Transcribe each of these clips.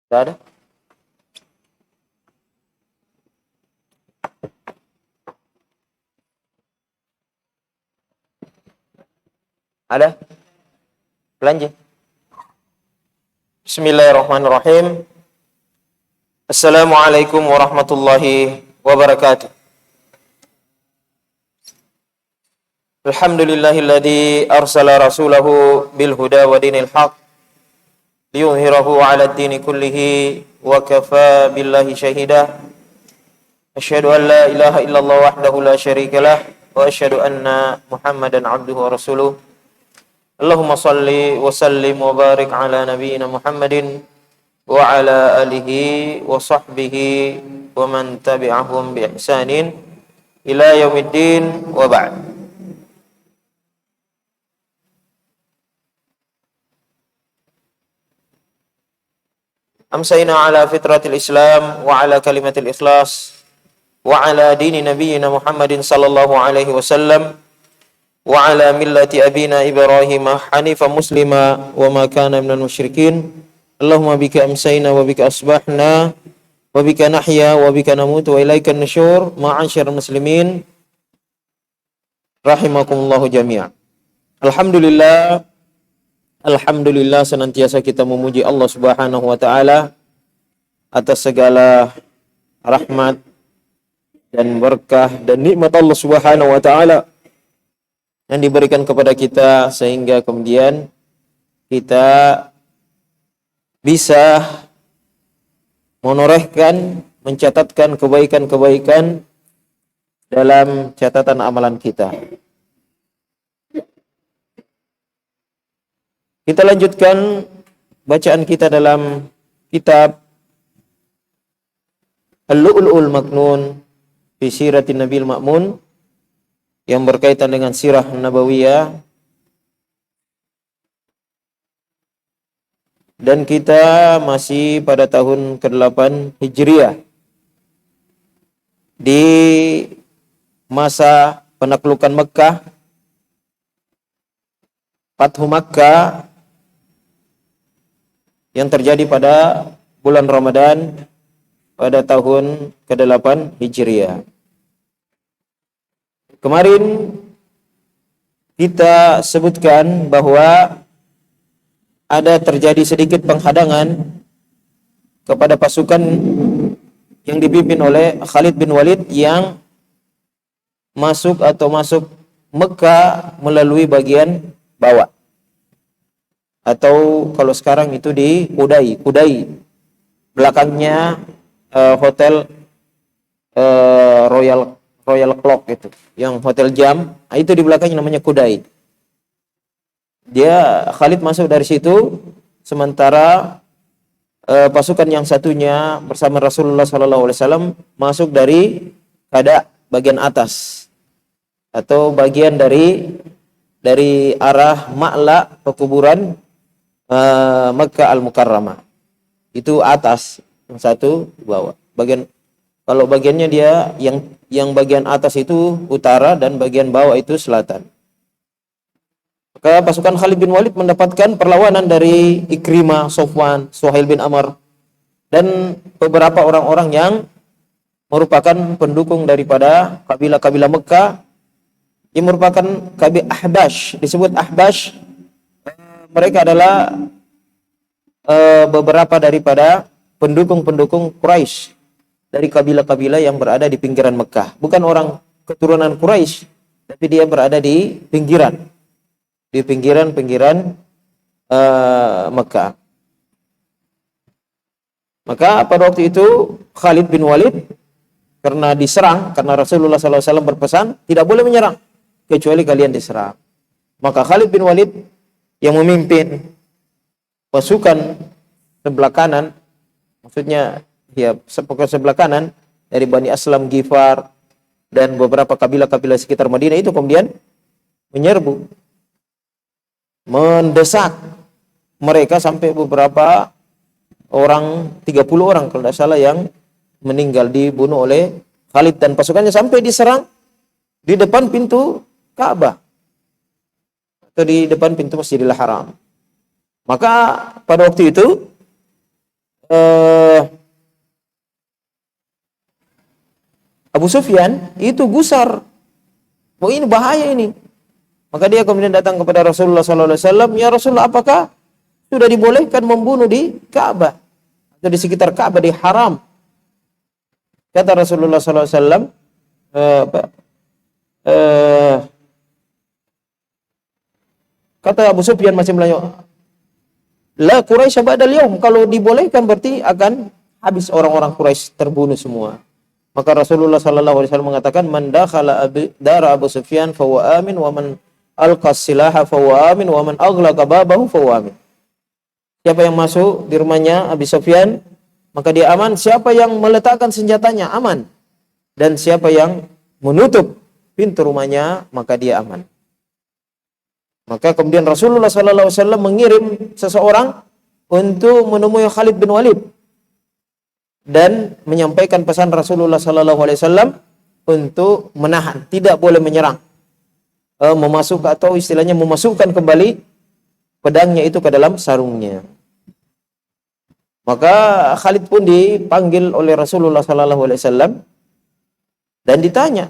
Tidak ada? Ada? Belanja. Bismillahirrahmanirrahim. Assalamualaikum warahmatullahi wabarakatuh. Alhamdulillahilladzi arsala rasulahu bil huda wa dinil haq liyuzhirahu 'ala ad-dini kullihi wa kafa billahi shahida. Asyhadu an la ilaha illallah wahdahu la syarika lah wa asyhadu anna Muhammadan 'abduhu wa rasuluh. Allahumma salli wa sallim wa barik ala nabiyyina Muhammadin wa ala alihi wa sahbihi wa man tabi'ahum bi ihsanin ila yaumiddin wa ba'd. Amsayna ala fitratil Islam wa ala kalimatil ikhlas wa ala dini nabiyyina Muhammadin sallallahu alaihi wasallam wa ala millati abina Ibrahim hanifan muslima wa ma kana minal musyrikin. Allahumma bika amsayna wa bika asbahna wa bika nahya wa bika namutu wa ilaikan nusyur ma'asyiral muslimin rahimakumullahu jami'an. Alhamdulillah senantiasa kita memuji Allah Subhanahu wa taala atas segala rahmat dan berkah dan nikmat Allah Subhanahu wa taala yang diberikan kepada kita sehingga kemudian kita bisa menorehkan, mencatatkan kebaikan-kebaikan dalam catatan amalan kita. Kita lanjutkan bacaan kita dalam kitab Al-Lu'lu'ul Maknun fi Siratin Nabil Ma'mun yang berkaitan dengan sirah nabawiyah, dan kita masih pada tahun ke-8 Hijriah di masa penaklukan Mekah, Fathu Makkah yang terjadi pada bulan Ramadan pada tahun ke-8 Hijriah. Kemarin kita sebutkan bahwa ada terjadi sedikit penghadangan kepada pasukan yang dipimpin oleh Khalid bin Walid yang masuk Mekah melalui bagian bawah. Atau kalau sekarang itu di Kudai. Belakangnya hotel Royal Clock itu, yang hotel jam, itu di belakangnya namanya Kudai. Khalid masuk dari situ, sementara pasukan yang satunya bersama Rasulullah SAW masuk dari kada bagian atas atau bagian dari arah Ma'la, pekuburan Makkah Al-Mukarramah. Itu atas, yang satu bawah. Kalau bagiannya dia yang bagian atas itu utara dan bagian bawah itu selatan. Maka pasukan Khalid bin Walid mendapatkan perlawanan dari Ikrimah, Sofwan, Suhail bin Amr dan beberapa orang-orang yang merupakan pendukung daripada kabilah-kabilah Mekah yang merupakan kabilah Ahbash. Disebut Ahbash, mereka adalah beberapa daripada pendukung-pendukung Quraisy dari kabilah-kabilah yang berada di pinggiran Mekah. Bukan orang keturunan Quraisy, tapi dia berada di pinggiran Mekah. Maka pada waktu itu Khalid bin Walid karena Rasulullah SAW berpesan tidak boleh menyerang kecuali kalian diserang. Maka Khalid bin Walid yang memimpin pasukan sebelah kanan, maksudnya pasukan sebelah kanan dari Bani Aslam, Ghifar dan beberapa kabilah-kabilah sekitar Madinah itu kemudian menyerbu, mendesak mereka sampai beberapa orang, 30 orang kalau tidak salah yang meninggal dibunuh oleh Khalid dan pasukannya sampai diserang di depan pintu Ka'bah atau di depan pintu Masjidil Haram. Maka pada waktu itu eh, Abu Sufyan itu gusar. Oh, ini bahaya ini. Maka dia kemudian datang kepada Rasulullah SAW. Ya Rasulullah, apakah sudah dibolehkan membunuh di Ka'bah atau di sekitar Ka'bah, di haram? Kata Rasulullah SAW, kata Abu Sufyan masih melanyuk, la Quraisy ba'dal yaum, kalau dibolehkan berarti akan habis orang-orang Quraisy, terbunuh semua. Maka Rasulullah SAW mengatakan, man dakhala dara Abu Sufyan fahuwa amin, wa man alqas silaha fahuwa amin, wa man aghlaqa babahu fahuwa amin. Siapa yang masuk di rumahnya Abu Sufyan, maka dia aman. Siapa yang meletakkan senjatanya, aman. Dan siapa yang menutup pintu rumahnya, maka dia aman. Maka kemudian Rasulullah SAW mengirim seseorang untuk menemui Khalid bin Walid dan menyampaikan pesan Rasulullah SAW untuk menahan, tidak boleh menyerang, memasuk atau istilahnya memasukkan kembali pedangnya itu ke dalam sarungnya. Maka Khalid pun dipanggil oleh Rasulullah SAW dan ditanya,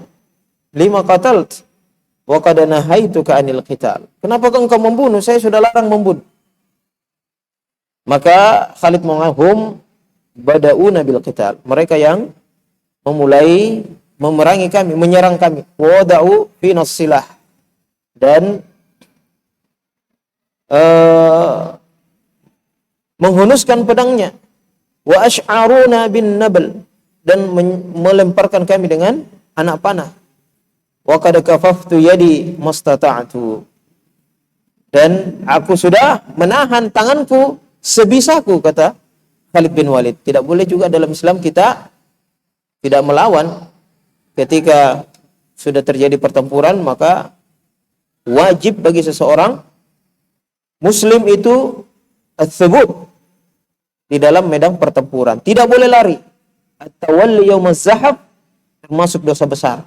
lima qatalt wa qad nahaituka anil qital. Kenapa engkau membunuh? Saya sudah larang membunuh. Maka Khalid mengahum bada'una bil qital. Mereka yang memulai memerangi kami, menyerang kami. Wada'u finas silah. Dan menghunuskan pedangnya. Wa ash'aruna bin nabl. Dan melemparkan kami dengan anak panah. Wa qad kafaftu yadi mastata'tu. Dan aku sudah menahan tanganku sebisaku, kata Khalid bin Walid. Tidak boleh juga dalam Islam kita tidak melawan. Ketika sudah terjadi pertempuran, maka wajib bagi seseorang Muslim itu at-thubut di dalam medan pertempuran. Tidak boleh lari. At-tawalli yaumaz zahab termasuk dosa besar.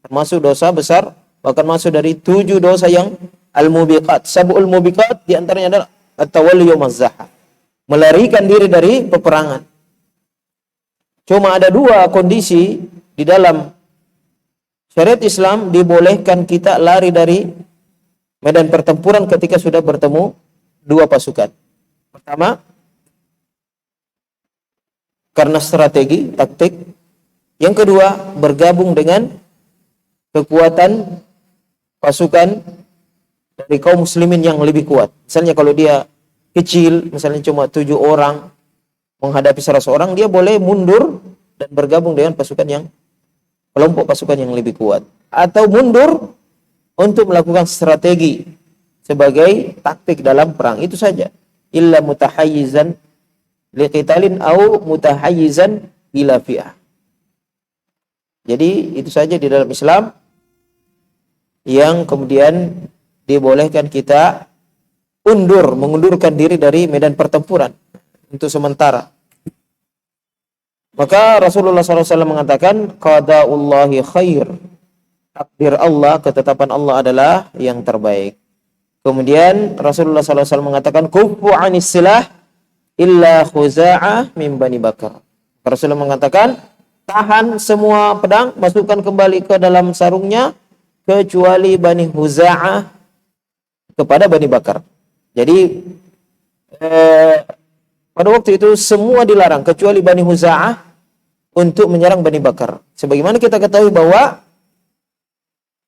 Termasuk dosa besar, bahkan masuk dari 7 dosa yang al-mubiqat. Sab'ul mubiqat di antaranya adalah at-tawalli yaumaz zahab, melarikan diri dari peperangan. Cuma ada 2 kondisi di dalam syariat Islam dibolehkan kita lari dari medan pertempuran ketika sudah bertemu 2 pasukan. Pertama, karena strategi, taktik. Yang kedua, bergabung dengan kekuatan pasukan dari kaum muslimin yang lebih kuat. Misalnya kalau dia kecil, misalnya cuma 7 orang menghadapi 100 orang, dia boleh mundur dan bergabung dengan pasukan yang kelompok pasukan yang lebih kuat, atau mundur untuk melakukan strategi sebagai taktik dalam perang. Itu saja. Illa mutahayyizan liqitalin au mutahayyizan ila fi'ah. Jadi itu saja di dalam Islam yang kemudian dibolehkan kita mengundurkan diri dari medan pertempuran untuk sementara. Maka Rasulullah SAW mengatakan, qada'ullahi khair. Takdir Allah, ketetapan Allah adalah yang terbaik. Kemudian Rasulullah SAW mengatakan, kufu anis silah illa khuza'ah min Bani Bakar. Rasulullah mengatakan, tahan semua pedang, masukkan kembali ke dalam sarungnya, kecuali Bani Huza'ah kepada Bani Bakar. Jadi pada waktu itu semua dilarang kecuali Bani Huza'ah untuk menyerang Bani Bakar. Sebagaimana kita ketahui bahwa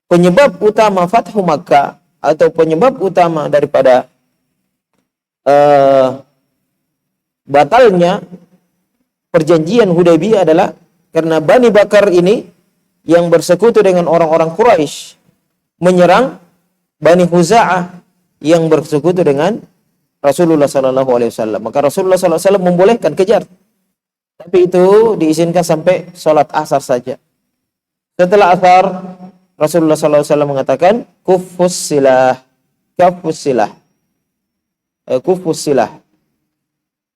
penyebab utama Fathu Makkah atau penyebab utama daripada batalnya perjanjian Hudaybiyah adalah karena Bani Bakar ini yang bersekutu dengan orang-orang Quraisy menyerang Bani Huza'ah yang bersekutu dengan Rasulullah SAW. Maka Rasulullah SAW membolehkan kejar. Tapi itu diizinkan sampai sholat asar saja. Setelah asar, Rasulullah SAW mengatakan, kufus silah.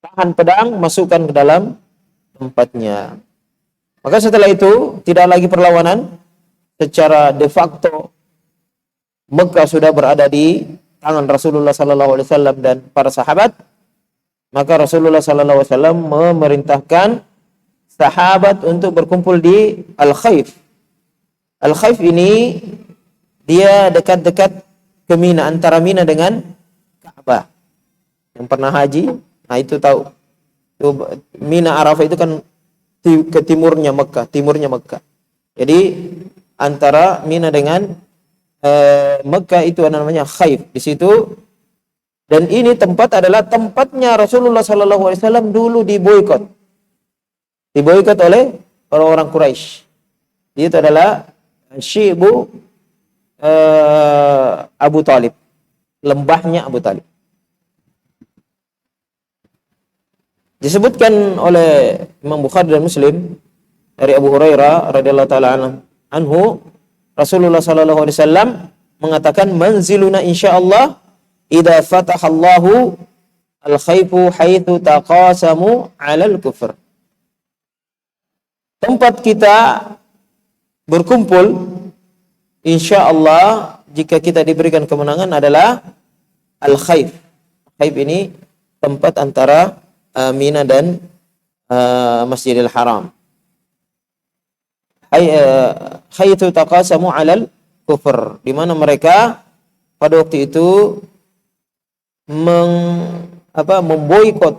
Tahan pedang, masukkan ke dalam tempatnya. Maka setelah itu, tidak lagi perlawanan. Secara de facto, Mekah sudah berada di tangan Rasulullah SAW dan para sahabat. Maka Rasulullah sallallahu alaihi wasallam memerintahkan sahabat untuk berkumpul di Al-Khaif. Al-Khaif ini dia dekat-dekat ke Mina, antara Mina dengan Ka'bah. Yang pernah haji, nah itu tahu. Mina Arafah itu kan ke timurnya Mekah. Jadi antara Mina dengan Mekah itu namanya Khaif. Di situ, dan ini tempat adalah tempatnya Rasulullah sallallahu alaihi wasallam dulu diboikot oleh orang-orang Quraisy. Itu adalah Syi'bu Abu Talib, lembahnya Abu Talib. Disebutkan oleh Imam Bukhari dan Muslim dari Abu Hurairah radhiyallahu taala anhu, Rasulullah sallallahu alaihi wasallam mengatakan, manziluna insyaallah idza fatahallahu al-khaifu haitsu taqasamu 'alal kufr. Tempat kita berkumpul insyaallah jika kita diberikan kemenangan adalah Al-Khaif. Khaif ini tempat antara Mina dan Masjidil Haram. Haitsu taqasamu 'alal kufur, di mana mereka pada waktu itu memboikot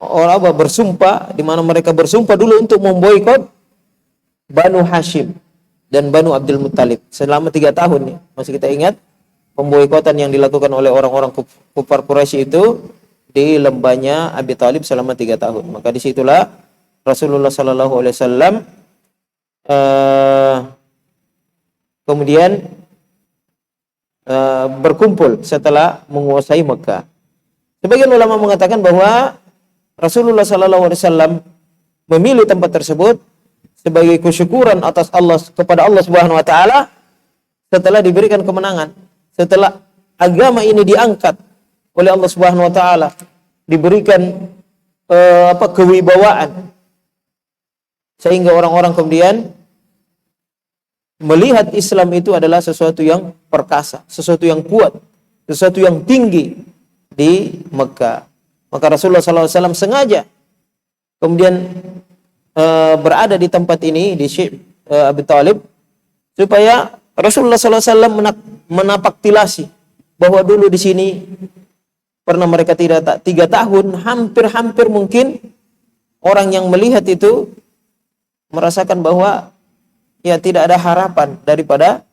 orang bersumpah, di mana mereka bersumpah dulu untuk memboikot Banu Hashim dan Banu Abdul Muttalib selama 3 tahun nih. Masih kita ingat pemboikotan yang dilakukan oleh orang-orang kufar Quraisy itu di lembahnya Abi Thalib selama 3 tahun. Maka disitulah Rasulullah sallallahu alaihi wasallam kemudian berkumpul setelah menguasai Mekah. Sebagian ulama mengatakan bahwa Rasulullah sallallahu alaihi wasallam memilih tempat tersebut sebagai kesyukuran atas kepada Allah Subhanahu wa taala setelah diberikan kemenangan, setelah agama ini diangkat oleh Allah Subhanahu wa taala, diberikan kewibawaan, sehingga orang-orang kemudian melihat Islam itu adalah sesuatu yang perkasa, sesuatu yang kuat, sesuatu yang tinggi di Mekah. Maka Rasulullah SAW sengaja kemudian berada di tempat ini, di Abi Thalib, supaya Rasulullah SAW menapaktilasi bahwa dulu di sini pernah mereka 3 tahun, hampir mungkin orang yang melihat itu merasakan bahwa ya tidak ada harapan daripada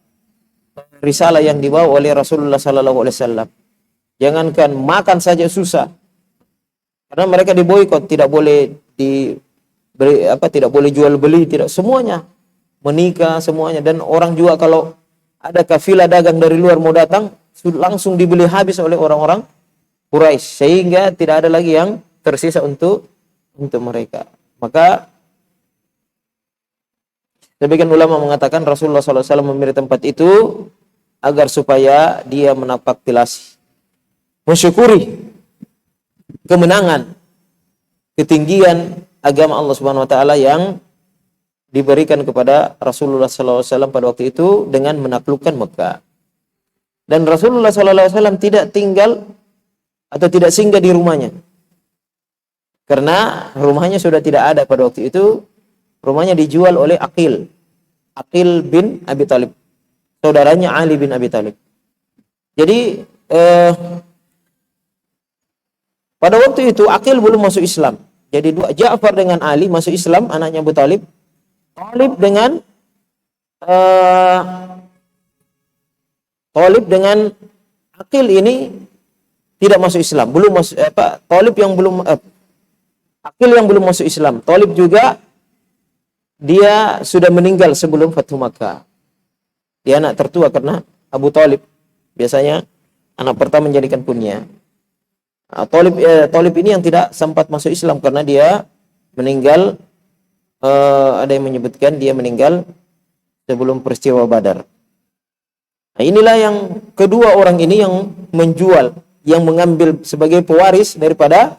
risalah yang dibawa oleh Rasulullah SAW. Jangankan makan saja susah, karena mereka diboikot, tidak boleh tidak boleh jual beli, tidak, semuanya menikah semuanya, dan orang juga kalau ada kafilah dagang dari luar mau datang langsung dibeli habis oleh orang-orang Quraisy, sehingga tidak ada lagi yang tersisa untuk mereka. Maka sebagian ulama mengatakan Rasulullah SAW memilih tempat itu agar supaya dia menapaktilasi, mensyukuri kemenangan, ketinggian agama Allah Subhanahu wa taala yang diberikan kepada Rasulullah SAW pada waktu itu dengan menaklukkan Mekah. Dan Rasulullah SAW tidak tinggal atau tidak singgah di rumahnya, karena rumahnya sudah tidak ada pada waktu itu. Rumahnya dijual oleh Aqil bin Abi Thalib, saudaranya Ali bin Abi Thalib. Jadi pada waktu itu Aqil belum masuk Islam. Jadi Ja'far dengan Ali masuk Islam, anaknya Abu Thalib. Thalib dengan Aqil ini tidak masuk Islam, belum masuk Aqil yang belum masuk Islam. Thalib juga dia sudah meninggal sebelum Fathu Makkah. Dia anak tertua karena Abu Thalib biasanya anak pertama menjadikan punya. Thalib ini yang tidak sempat masuk Islam karena dia meninggal, ada yang menyebutkan dia meninggal sebelum peristiwa Badar. Nah, inilah yang kedua orang ini yang menjual, yang mengambil sebagai pewaris daripada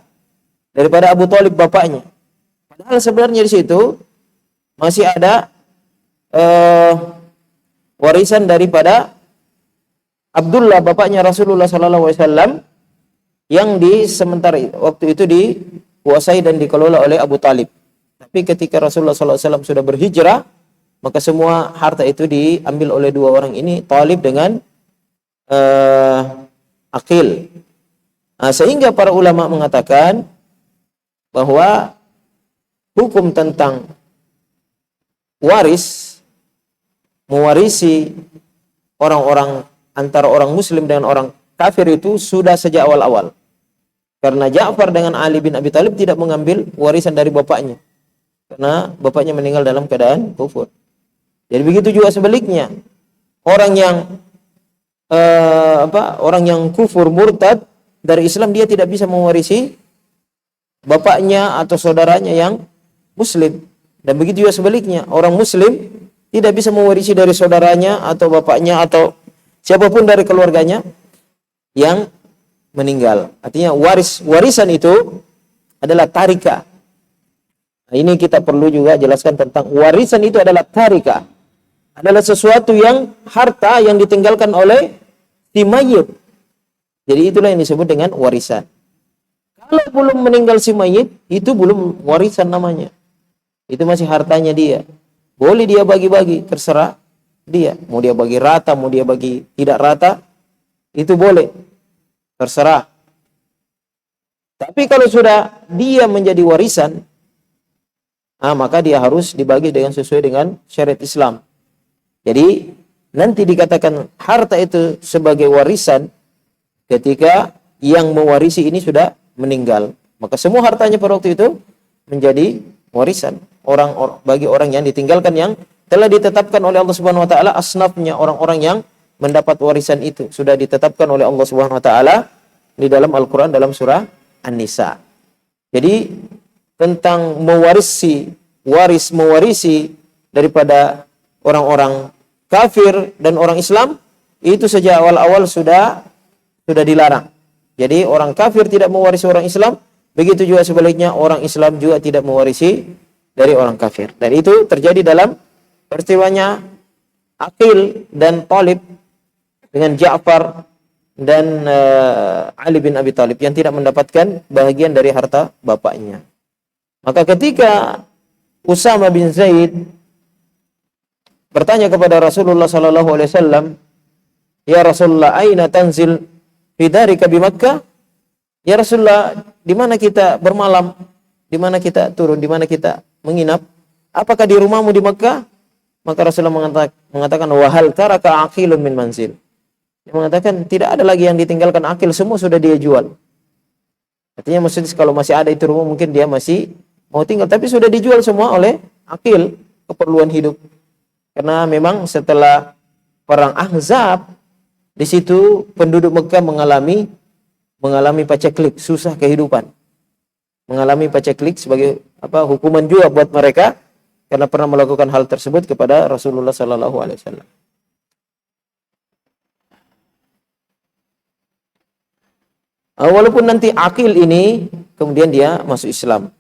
Abu Thalib bapaknya. Padahal sebenarnya di situ masih ada warisan daripada Abdullah bapaknya Rasulullah sallallahu alaihi wasallam yang di sementara waktu itu dikuasai dan dikelola oleh Abu Talib. Tapi ketika Rasulullah SAW sudah berhijrah, maka semua harta itu diambil oleh dua orang ini, Talib dengan Aqil. Nah, sehingga para ulama mengatakan bahwa hukum tentang mewarisi orang-orang antara orang muslim dengan orang kafir itu sudah sejak awal-awal. Karena Ja'far dengan Ali bin Abi Thalib tidak mengambil warisan dari bapaknya. Karena bapaknya meninggal dalam keadaan kufur. Jadi begitu juga sebaliknya. Orang yang kufur, murtad dari Islam, dia tidak bisa mewarisi bapaknya atau saudaranya yang muslim. Dan begitu juga sebaliknya. Orang muslim tidak bisa mewarisi dari saudaranya atau bapaknya atau siapapun dari keluarganya yang meninggal. Artinya warisan itu adalah tarika. Nah, ini kita perlu juga jelaskan tentang warisan itu adalah tarika. Adalah sesuatu yang harta yang ditinggalkan oleh si mayit. Jadi itulah yang disebut dengan warisan. Kalau belum meninggal si mayit, itu belum warisan namanya. Itu masih hartanya dia. Boleh dia bagi-bagi, terserah dia. Mau dia bagi rata, mau dia bagi tidak rata, itu boleh. Terserah. Tapi kalau sudah dia menjadi warisan, maka dia harus dibagi dengan sesuai dengan syariat Islam. Jadi nanti dikatakan harta itu sebagai warisan ketika yang mewarisi ini sudah meninggal. Maka semua hartanya pada waktu itu menjadi warisan bagi orang yang ditinggalkan, yang telah ditetapkan oleh Allah Subhanahu wa taala asnafnya, orang-orang yang mendapat warisan itu sudah ditetapkan oleh Allah Subhanahu wa taala di dalam Al-Qur'an dalam surah An-Nisa. Jadi tentang mewarisi daripada orang-orang kafir dan orang Islam itu sejak awal-awal sudah dilarang. Jadi orang kafir tidak mewarisi orang Islam, begitu juga sebaliknya orang Islam juga tidak mewarisi dari orang kafir. Dan itu terjadi dalam peristiwanya Aqil dan Talib dengan Ja'far dan Ali bin Abi Thalib yang tidak mendapatkan bahagian dari harta bapaknya. Maka ketika Usama bin Zaid bertanya kepada Rasulullah sallallahu alaihi wasallam, "Ya Rasulullah, aina tanzil fi darika bi Makkah?" Ya Rasulullah, di mana kita bermalam? Di mana kita turun? Di mana kita menginap? Apakah di rumahmu di Makkah? Maka Rasulullah mengatakan, "Wa hal taraka aqilun min manzil." Dia mengatakan tidak ada lagi yang ditinggalkan Aqil, semua sudah dia jual. Artinya maksudnya kalau masih ada itu rumah mungkin dia masih mau tinggal, tapi sudah dijual semua oleh Aqil, keperluan hidup. Karena memang setelah perang Ahzab, di situ penduduk Mekah mengalami paceklik, susah kehidupan. Mengalami paceklik sebagai hukuman juga buat mereka karena pernah melakukan hal tersebut kepada Rasulullah sallallahu alaihi wasallam. Walaupun nanti Aqil ini kemudian dia masuk Islam.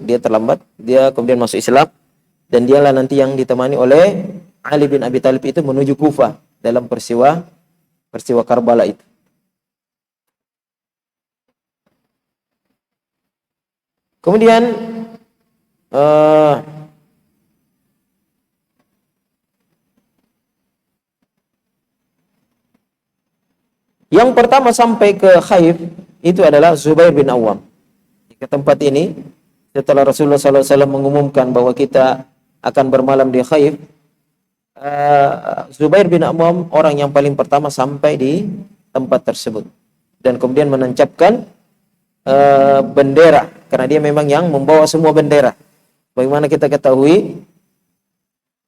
Dia terlambat, dia kemudian masuk Islam, dan dialah nanti yang ditemani oleh Ali bin Abi Thalib itu menuju Kufah dalam peristiwa Karbala itu. Kemudian yang pertama sampai ke Khaif itu adalah Zubair bin Awam. Ke tempat ini setelah Rasulullah SAW mengumumkan bahwa kita akan bermalam di Khaif, Zubair bin Awam orang yang paling pertama sampai di tempat tersebut dan kemudian menancapkan bendera, karena dia memang yang membawa semua bendera. Bagaimana kita ketahui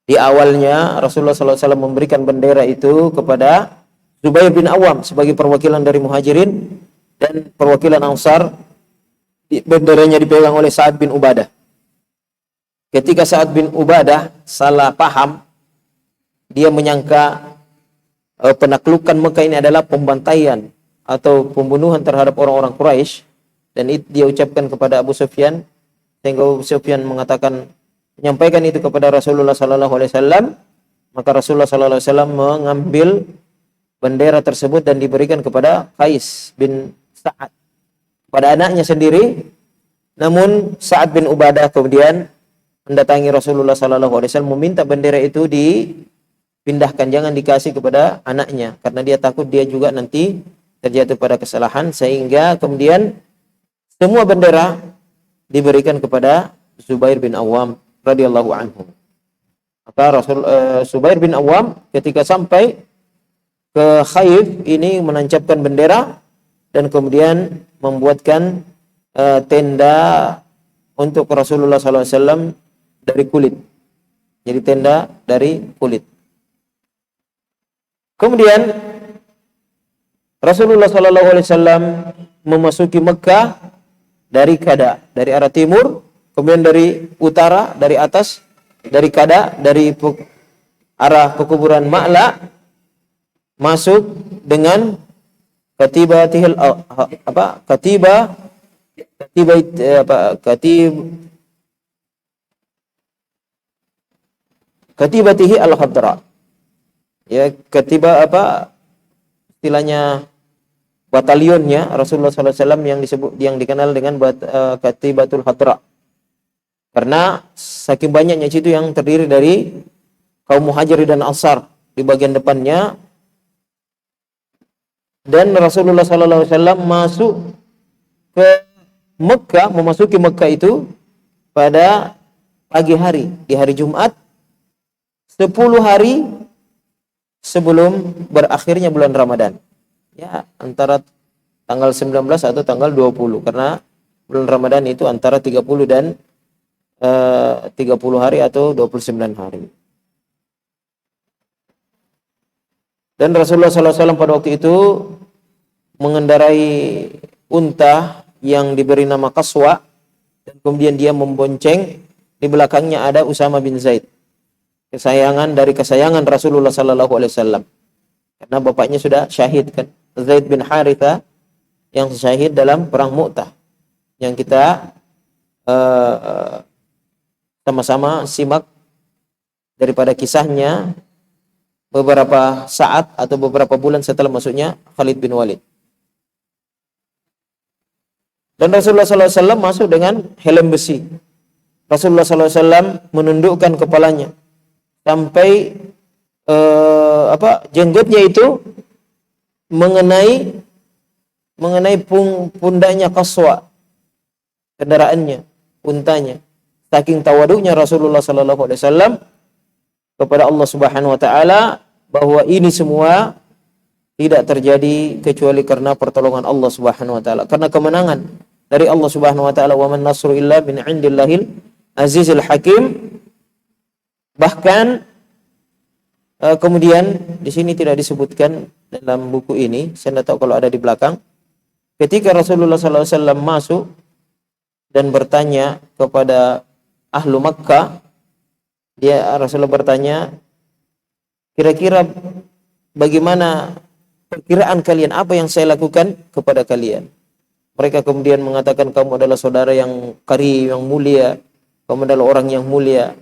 di awalnya Rasulullah SAW memberikan bendera itu kepada Zubair bin Awam sebagai perwakilan dari Muhajirin, dan perwakilan Ansar benderanya dipegang oleh Sa'ad bin Ubadah. Ketika Sa'ad bin Ubadah salah paham, dia menyangka penaklukan Mekah ini adalah pembantaian atau pembunuhan terhadap orang-orang Quraisy, dan itu dia ucapkan kepada Abu Sufyan, sehingga Abu Sufyan menyampaikan itu kepada Rasulullah sallallahu alaihi wasallam. Maka Rasulullah sallallahu alaihi wasallam mengambil bendera tersebut dan diberikan kepada Qais bin Sa'ad. pada anaknya sendiri. Namun Sa'ad bin Ubadah kemudian mendatangi Rasulullah SAW meminta bendera itu dipindahkan, jangan dikasih kepada anaknya karena dia takut dia juga nanti terjatuh pada kesalahan, sehingga kemudian semua bendera diberikan kepada Zubair bin Awam radhiyallahu anhu. Maka Zubair bin Awam ketika sampai ke Khaif ini menancapkan bendera dan kemudian membuatkan tenda untuk Rasulullah SAW dari kulit. Jadi tenda dari kulit. Kemudian Rasulullah SAW memasuki Mekah dari Kada, dari arah timur, kemudian dari utara, dari atas, dari Kada, dari arah pekuburan Ma'la, masuk dengan katibatihil katibatihi al-khadra. Ya, katiba istilahnya batalionnya Rasulullah SAW yang dikenal dengan katibatul khadra. Karena saking banyaknya itu yang terdiri dari kaum Muhajirin dan Ansar di bagian depannya, dan Rasulullah SAW masuk ke Mekah, memasuki Mekah itu pada pagi hari, di hari Jumat, 10 hari sebelum berakhirnya bulan Ramadan. Ya, antara tanggal 19 atau tanggal 20, karena bulan Ramadan itu antara 30 dan 30 hari atau 29 hari. Dan Rasulullah SAW pada waktu itu mengendarai unta yang diberi nama Qaswa, dan kemudian dia membonceng, di belakangnya ada Usama bin Zaid, kesayangan Rasulullah SAW, karena bapaknya sudah syahid kan, Zaid bin Haritha yang syahid dalam perang Mu'tah, yang kita sama-sama simak daripada kisahnya beberapa saat atau beberapa bulan setelah masuknya Khalid bin Walid. Dan Rasulullah SAW masuk dengan helm besi. Rasulullah SAW menundukkan kepalanya sampai jenggotnya itu mengenai pundaknya Qaswa, kendaraannya, untanya. Saking tawaduknya Rasulullah SAW kepada Allah Subhanahu Wa Taala, bahwa ini semua tidak terjadi kecuali karena pertolongan Allah Subhanahu Wa Taala, karena kemenangan dari Allah Subhanahu Wa Taala. Wa man nasru illa min indillahil azizil hakim. Bahkan kemudian di sini tidak disebutkan dalam buku ini, saya tidak tahu kalau ada di belakang, ketika Rasulullah SAW masuk dan bertanya kepada ahlu Makkah, Rasulullah bertanya, kira-kira bagaimana perkiraan kalian, apa yang saya lakukan kepada kalian? Mereka kemudian mengatakan, kamu adalah saudara yang karim, yang mulia, kamu adalah orang yang mulia.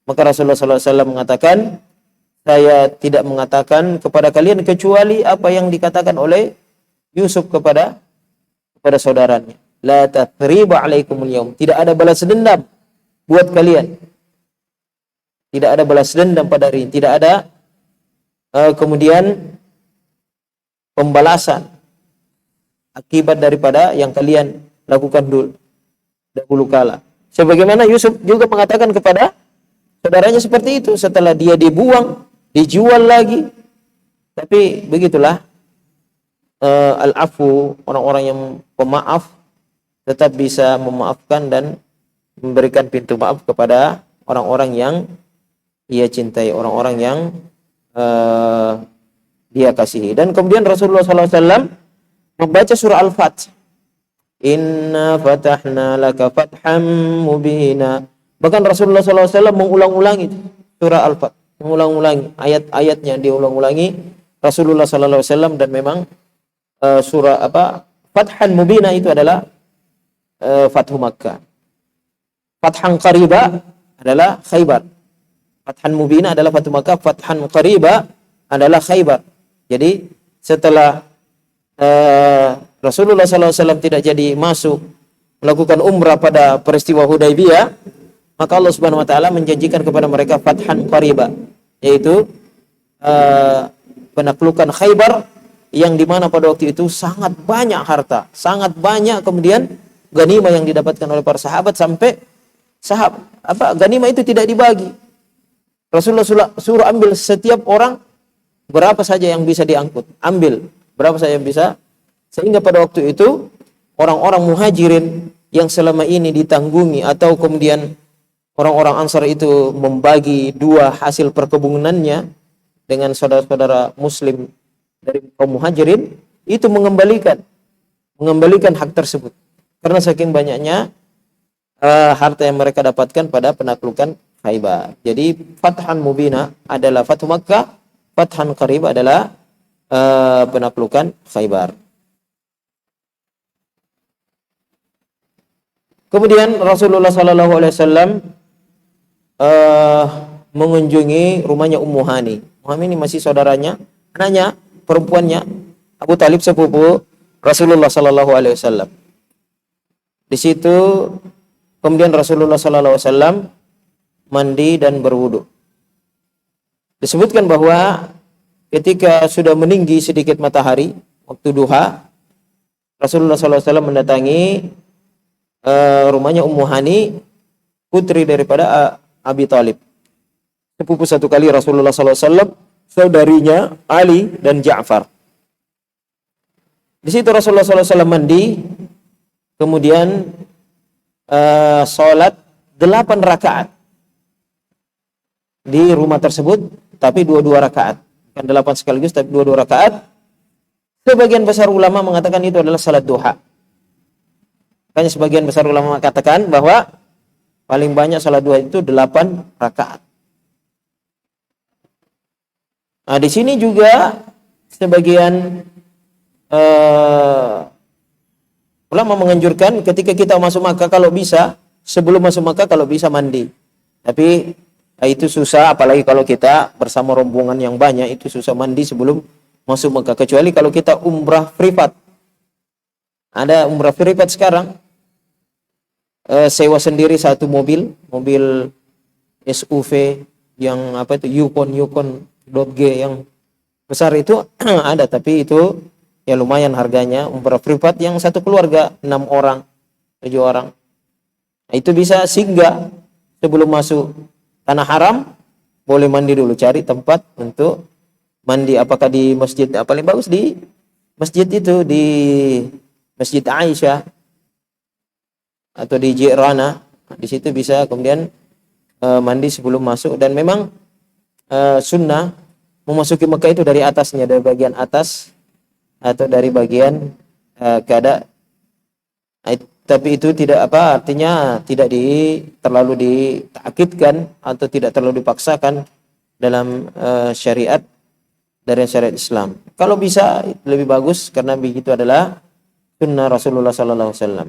Maka Rasulullah SAW mengatakan, saya tidak mengatakan kepada kalian kecuali apa yang dikatakan oleh Yusuf kepada saudaranya. La tathriba alaikumul yaum. Tidak ada balas dendam buat kalian. Tidak ada balas dendam pada hari ini. Tidak ada kemudian pembalasan akibat daripada yang kalian lakukan dahulu kala. Sebagaimana Yusuf juga mengatakan kepada saudaranya seperti itu setelah dia dibuang, dijual lagi. Tapi begitulah al-afu, orang-orang yang pemaaf tetap bisa memaafkan dan memberikan pintu maaf kepada orang-orang yang ia cintai, orang-orang yang dia kasihi. Dan kemudian Rasulullah SAW membaca surah Al-Fath. Inna fatahna laka fatham mubina. Bahkan Rasulullah SAW mengulang-ulangi surah Al-Fath, mengulang-ulangi ayat-ayatnya, diulang-ulangi Rasulullah SAW. Dan memang surah Fathan Mubina itu adalah Fathu Makkah. Fathan Qariba adalah Khaybar. Fathan Mubina adalah Fathu Makkah. Fathan Qariba adalah Khaybar. Jadi setelah Rasulullah SAW tidak jadi masuk melakukan umrah pada peristiwa Hudaybiyah, maka Allah Subhanahu wa taala menjanjikan kepada mereka fathan qariba, yaitu penaklukan Khaybar, yang dimana pada waktu itu sangat banyak harta, sangat banyak kemudian ganimah yang didapatkan oleh para sahabat, sampai ganimah itu tidak dibagi. Rasulullah suruh ambil setiap orang berapa saja yang bisa diangkut, ambil berapa saja yang bisa, sehingga pada waktu itu orang-orang muhajirin yang selama ini ditanggungi, atau kemudian orang-orang Ansar itu membagi dua hasil perkebunannya dengan saudara-saudara muslim dari kaum muhajirin, itu mengembalikan hak tersebut karena saking banyaknya harta yang mereka dapatkan pada penaklukan Khaybar. Jadi fathan mubina adalah Fathu Makkah, fathan qarib adalah penaklukan Khaybar. Kemudian Rasulullah SAW mengunjungi rumahnya Ummu Hani. Ummu Hani ini masih saudaranya, anaknya perempuannya Abu Talib, sepupu Rasulullah SAW. Di situ kemudian Rasulullah SAW mandi dan berwudu. Disebutkan bahwa ketika sudah meninggi sedikit matahari, waktu duha, Rasulullah SAW mendatangi rumahnya Ummu Hani, putri daripada Abi Talib, sepupu satu kali Rasulullah SAW, saudarinya Ali dan Ja'far. Di situ Rasulullah SAW mandi, kemudian sholat 8 rakaat di rumah tersebut, tapi 22 rakaat, bukan 8 sekaligus, tapi 22 rakaat. Sebagian besar ulama mengatakan itu adalah salat duha. Makanya sebagian besar ulama mengatakan bahwa paling banyak salat duha itu 8 rakaat. Nah, di sini juga sebagian ulama menganjurkan ketika kita masuk Makkah, kalau bisa sebelum masuk Makkah kalau bisa mandi. Tapi itu susah, apalagi kalau kita bersama rombongan yang banyak, itu susah mandi sebelum masuk Makkah, kecuali kalau kita umrah privat. Ada umrah privat sekarang, sewa sendiri satu mobil SUV yang Yukon.G yang besar itu ada, tapi itu ya lumayan harganya. Umrah privat yang satu keluarga 6 orang, 7 orang, nah, itu bisa singgah sebelum masuk tanah haram, boleh mandi dulu, cari tempat untuk mandi, apakah di masjid, paling bagus di masjid itu, di Masjid Aisyah atau di Jirana. Di situ bisa kemudian mandi sebelum masuk. Dan memang sunnah memasuki Mekah itu dari atasnya, dari bagian atas atau dari bagian kada. Tapi itu tidak artinya tidak terlalu ditakidkan atau tidak terlalu dipaksakan dalam syariat, dari syariat Islam. Kalau bisa lebih bagus, karena begitu adalah sunnah Rasulullah SAW.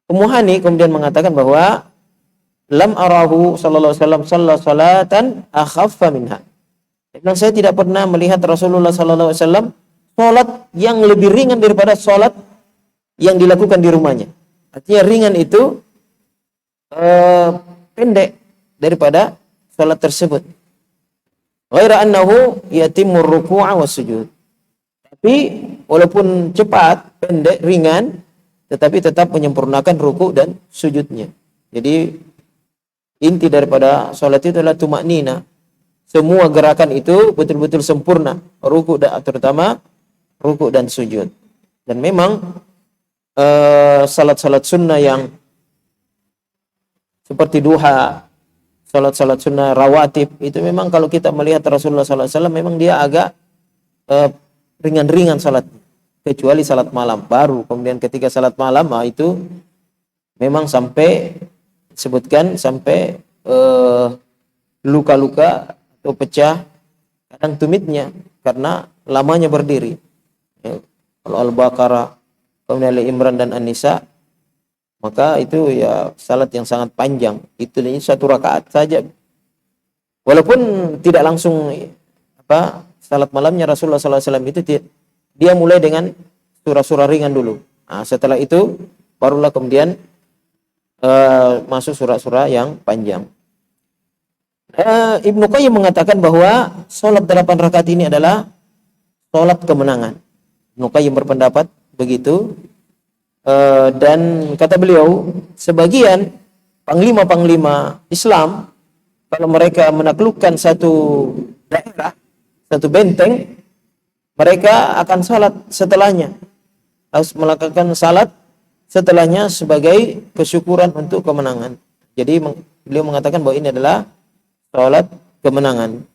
Ummu Hani kemudian mengatakan bahwa lam arahu sallallahu alaihi wasallam salatan akhaffa minha. Dan saya tidak pernah melihat Rasulullah sallallahu alaihi wasallam salat yang lebih ringan daripada salat yang dilakukan di rumahnya. Artinya ringan itu pendek daripada salat tersebut. Ghaira annahu yatimur ruku'a was sujud. Tapi walaupun cepat, pendek, ringan, tetapi tetap menyempurnakan ruku dan sujudnya. Jadi inti daripada salat itu adalah tumaknina. Semua gerakan itu betul-betul sempurna, ruku dan terutama ruku dan sujud. Dan memang salat-salat sunnah yang seperti duha, salat-salat sunnah rawatib, itu memang kalau kita melihat Rasulullah SAW memang dia agak ringan-ringan salat, kecuali salat malam. Baru kemudian ketika salat malam, itu memang sampai sebutkan sampai luka-luka atau pecah kadang tumitnya karena lamanya berdiri. Kalau Al-Baqarah, kemudian Ali Imran dan An-Nisa, maka itu ya salat yang sangat panjang. Itu 1 rakaat saja. Walaupun tidak langsung salat malamnya Rasulullah SAW itu dia mulai dengan surah-surah ringan dulu. Nah, setelah itu barulah kemudian masuk surah-surah yang panjang. Ibnu Qayyim mengatakan bahwa sholat 8 rakaat ini adalah sholat kemenangan. Ibnu Qayyim berpendapat begitu. Dan kata beliau, sebagian panglima-panglima Islam kalau mereka menaklukkan satu daerah, satu benteng, mereka akan salat setelahnya, harus melakukan salat setelahnya sebagai kesyukuran untuk kemenangan. Jadi beliau mengatakan bahwa ini adalah salat kemenangan.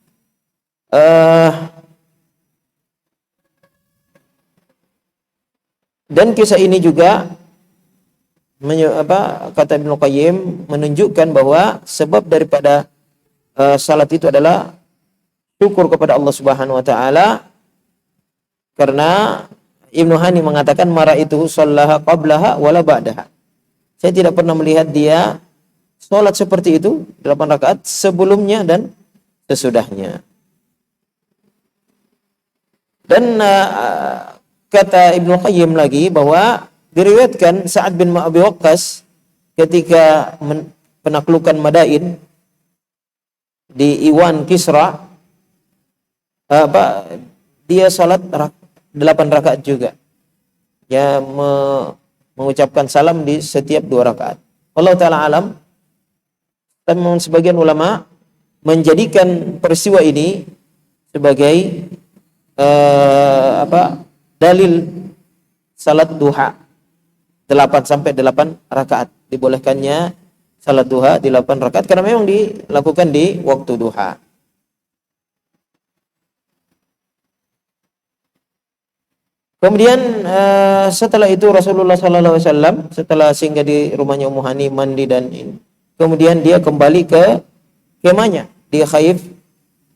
Dan kisah ini juga kata Ibnu Qayyim menunjukkan bahwa sebab daripada salat itu adalah syukur kepada Allah Subhanahu wa taala, karena Ibnu Hani mengatakan mara itu shallaha qablaha wala ba'daha. Saya tidak pernah melihat dia salat seperti itu 8 rakaat sebelumnya dan sesudahnya. Dan kata Ibnu Qayyim lagi bahwa diriwayatkan Sa'ad bin Abi Waqqas ketika penaklukan Madain di Iwan Kisra, dia salat 8 rakaat juga. Ya, mengucapkan salam di setiap 2 rakaat. Allah taala alam. Dan sebagian ulama menjadikan peristiwa ini sebagai dalil salat duha 8 rakaat. Dibolehkannya salat duha di 8 rakaat karena memang dilakukan di waktu duha. Kemudian setelah itu Rasulullah sallallahu alaihi wasallam setelah singgah di rumahnya Ummu Hani, mandi dan ini, kemudian dia kembali ke kemahnya di Khaif,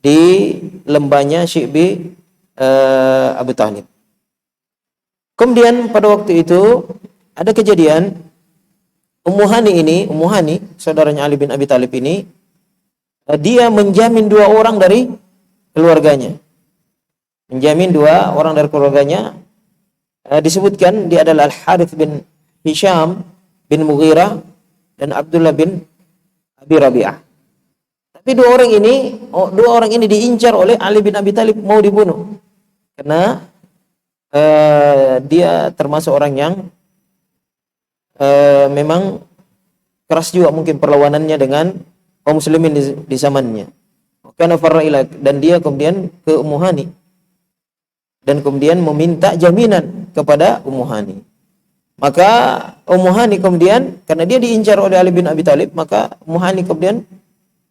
di lembahnya Syi'bi Abu Talib. Kemudian pada waktu itu ada kejadian Ummu Hani saudaranya Ali bin Abi Talib ini, dia menjamin 2 orang dari keluarganya. Menjamin 2 orang dari keluarganya. Disebutkan dia adalah Al-Harith bin Hisham bin Mughirah dan Abdullah bin Abi Rabi'ah. Tapi 2 orang ini diincar oleh Ali bin Abi Talib, mau dibunuh. Karena dia termasuk orang yang memang keras juga mungkin perlawanannya dengan kaum muslimin di zamannya. Karena dan dia kemudian ke Ummu Hani dan kemudian meminta jaminan kepada Ummu Hani. Maka Ummu Hani kemudian, karena dia diincar oleh Ali bin Abi Talib, maka Ummu Hani kemudian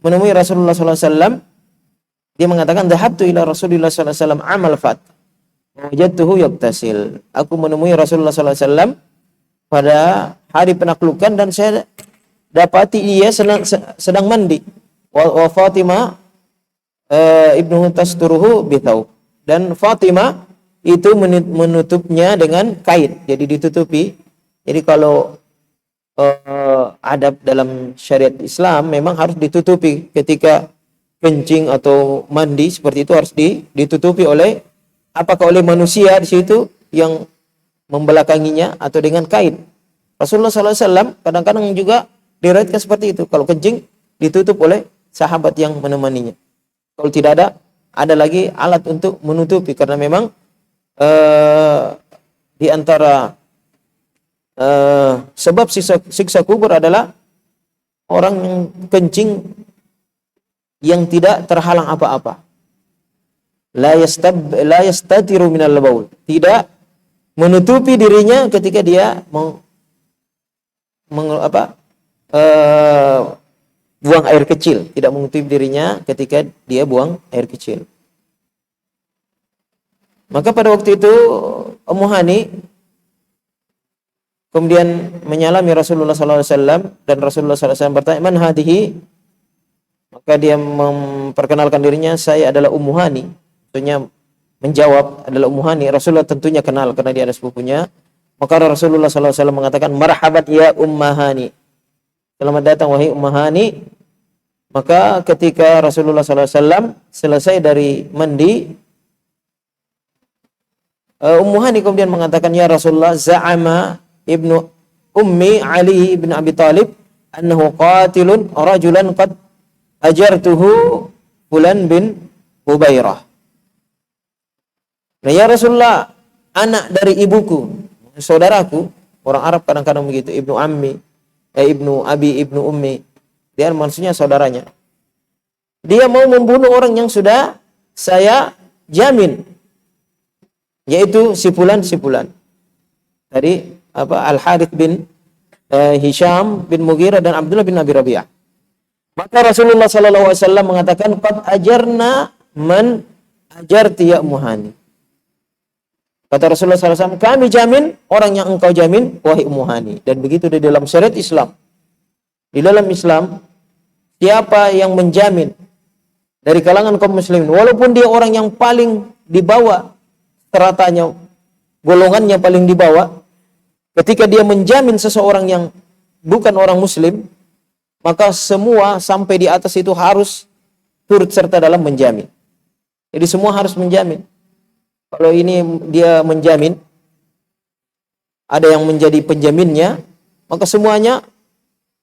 menemui Rasulullah sallallahu alaihi wasallam. Dia mengatakan, "Dhahabtu ila Rasulillah sallallahu alaihi wasallam amal fat. Wajadtuhu yaktasil." Aku menemui Rasulullah sallallahu alaihi wasallam pada hari penaklukan dan saya dapati dia sedang mandi. Wa Fatimah ibnu tasturuhu bithau. Dan Fatimah itu menutupnya dengan kain, jadi ditutupi. Jadi kalau adab dalam syariat Islam memang harus ditutupi ketika kencing atau mandi seperti itu, harus ditutupi oleh oleh manusia di situ yang membelakanginya atau dengan kain. Rasulullah SAW kadang-kadang juga diriwayatkan seperti itu, kalau kencing ditutup oleh sahabat yang menemaninya. Kalau tidak ada lagi alat untuk menutupi, karena memang di antara sebab siksa kubur adalah orang yang kencing yang tidak terhalang apa-apa. La yastatiru minal baul. Tidak menutupi dirinya ketika dia buang air kecil, tidak menutupi dirinya ketika dia buang air kecil. Maka pada waktu itu Ummu Hani kemudian menyalami Rasulullah SAW dan Rasulullah SAW bertanya, "Man hadihi?" Maka dia memperkenalkan dirinya, "Saya adalah Ummu Hani." Tentunya menjawab, adalah Ummu Hani. Rasulullah tentunya kenal karena dia ada sepupunya. Maka Rasulullah SAW mengatakan, "Marhaban ya Ummu Hani." Selamat datang wahai Ummu Hani. Maka ketika Rasulullah SAW selesai dari mandi, Ummu Hani kemudian mengatakan, ya Rasulullah, za'ama ibnu ummi Ali ibn Abi Talib annahu qatilun rajulan qad ajartuhu fulan bin Hubairah. Nah, ya Rasulullah, anak dari ibuku, saudaraku, orang Arab kadang-kadang begitu, ibnu ammi, ibnu abi, ibnu ummi, dia maksudnya saudaranya. Dia mau membunuh orang yang sudah saya jamin, yaitu si fulan. Tadi Al-Harith bin Hisham bin Mughirah dan Abdullah bin Abi Rabi'ah. Maka Rasulullah sallallahu alaihi wasallam mengatakan, qad ajarna man ajarti ya Ummu Hani. Kata Rasulullah sallallahu alaihi wasallam, kami jamin orang yang engkau jamin wahai Ummu Hani. Dan begitu di dalam syariat Islam. Di dalam Islam, siapa yang menjamin dari kalangan kaum muslimin, walaupun dia orang yang paling di bawah teratanya, golongannya paling di bawah, ketika dia menjamin seseorang yang bukan orang muslim, maka semua sampai di atas itu harus turut serta dalam menjamin. Jadi semua harus menjamin. Kalau ini dia menjamin, ada yang menjadi penjaminnya, maka semuanya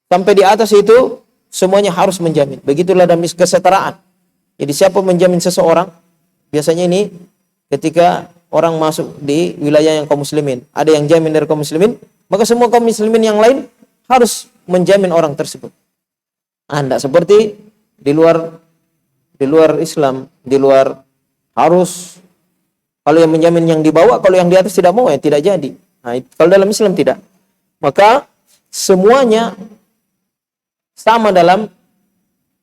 sampai di atas itu semuanya harus menjamin. Begitulah dalam kesetaraan. Jadi siapa menjamin seseorang, biasanya ini ketika orang masuk di wilayah yang kaum muslimin, ada yang jamin dari kaum muslimin, maka semua kaum muslimin yang lain harus menjamin orang tersebut. Anda seperti di luar Islam, di luar harus, kalau yang menjamin yang di bawah, kalau yang di atas tidak mau, ya tidak jadi. Nah, kalau dalam Islam tidak. Maka semuanya sama dalam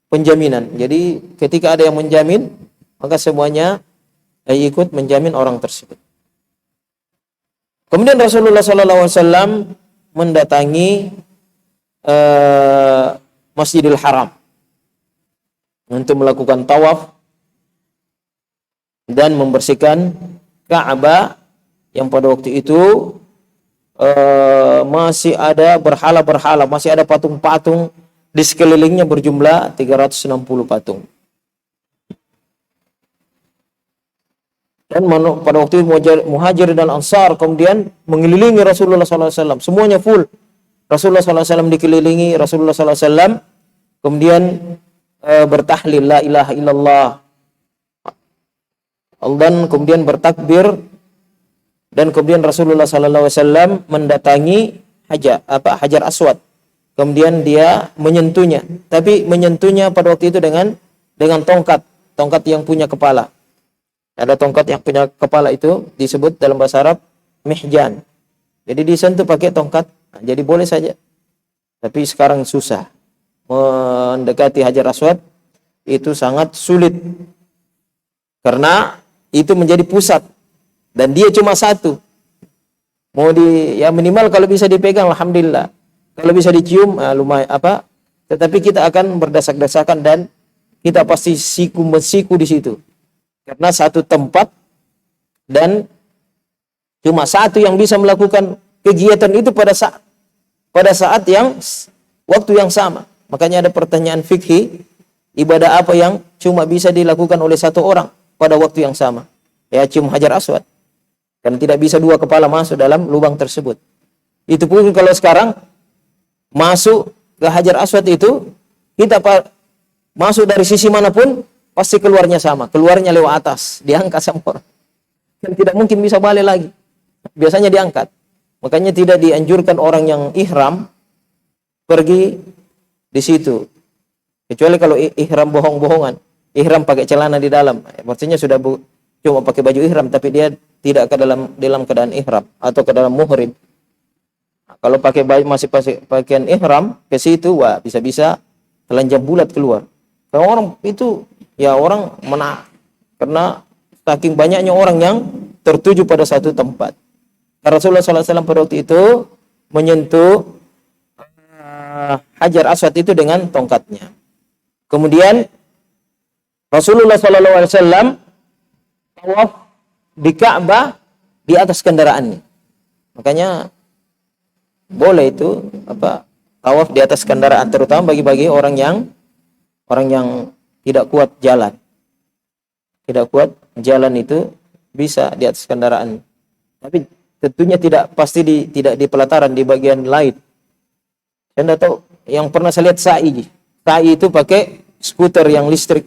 penjaminan. Jadi ketika ada yang menjamin, maka semuanya ikut menjamin orang tersebut. Kemudian Rasulullah SAW mendatangi Masjidil Haram untuk melakukan tawaf dan membersihkan Ka'bah yang pada waktu itu masih ada berhala-berhala, masih ada patung-patung di sekelilingnya berjumlah 360 patung. Dan pada waktu itu Muhajir dan Ansar kemudian mengelilingi Rasulullah SAW. Semuanya full. Rasulullah SAW dikelilingi, Rasulullah SAW kemudian bertahlil la ilaha illallah. Dan kemudian bertakbir, dan kemudian Rasulullah SAW mendatangi Hajar Aswad. Kemudian dia menyentuhnya, tapi menyentuhnya pada waktu itu dengan tongkat yang punya kepala. Ada tongkat yang punya kepala itu disebut dalam bahasa Arab mihjan. Jadi disentuh pakai tongkat, jadi boleh saja. Tapi sekarang susah. Mendekati Hajar Aswad itu sangat sulit. Karena itu menjadi pusat dan dia cuma satu. Ya minimal kalau bisa dipegang alhamdulillah. Kalau bisa dicium lumayan tetapi kita akan berdesak-desakan dan kita pasti siku di situ. Karena satu tempat dan cuma satu yang bisa melakukan kegiatan itu pada saat yang waktu yang sama. Makanya ada pertanyaan fikih, ibadah apa yang cuma bisa dilakukan oleh satu orang pada waktu yang sama? Ya cium Hajar Aswad. Karena tidak bisa dua kepala masuk dalam lubang tersebut. Itu pun kalau sekarang masuk ke Hajar Aswad itu, kita masuk dari sisi manapun, pasti keluarnya sama. Keluarnya lewat atas, diangkat sama orang. Dan tidak mungkin bisa balik lagi. Biasanya diangkat. Makanya tidak dianjurkan orang yang ihram pergi di situ. Kecuali kalau ihram bohong-bohongan. Ihram pakai celana di dalam. Maksudnya sudah cuma pakai baju ihram, tapi dia tidak ke dalam keadaan ihram atau ke dalam muhrim. Kalau masih pakaian ihram ke situ, wah bisa-bisa telanjang bulat keluar. Kalau orang itu ya orang karena saking banyaknya orang yang tertuju pada satu tempat. Rasulullah SAW pada waktu itu menyentuh Hajar Aswad itu dengan tongkatnya. Kemudian Rasulullah SAW tawaf di Ka'bah di atas kendaraannya. Makanya boleh itu tawaf di atas kendaraan, terutama bagi orang yang tidak kuat jalan. Tidak kuat jalan itu bisa di atas kendaraan. Tapi tentunya tidak di pelataran, di bagian lain. Saya tidak tahu, yang pernah saya lihat sa'i. Sa'i itu pakai skuter yang listrik.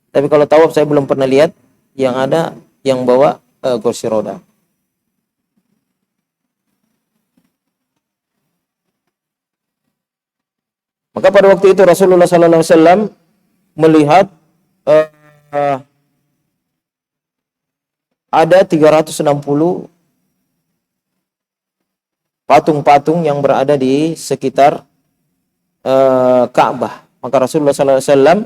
Tapi kalau tawaf saya belum pernah lihat yang ada yang bawa kursi roda. Maka pada waktu itu Rasulullah sallallahu alaihi wasallam melihat ada 360 patung-patung yang berada di sekitar Ka'bah. Maka Rasulullah sallallahu alaihi wasallam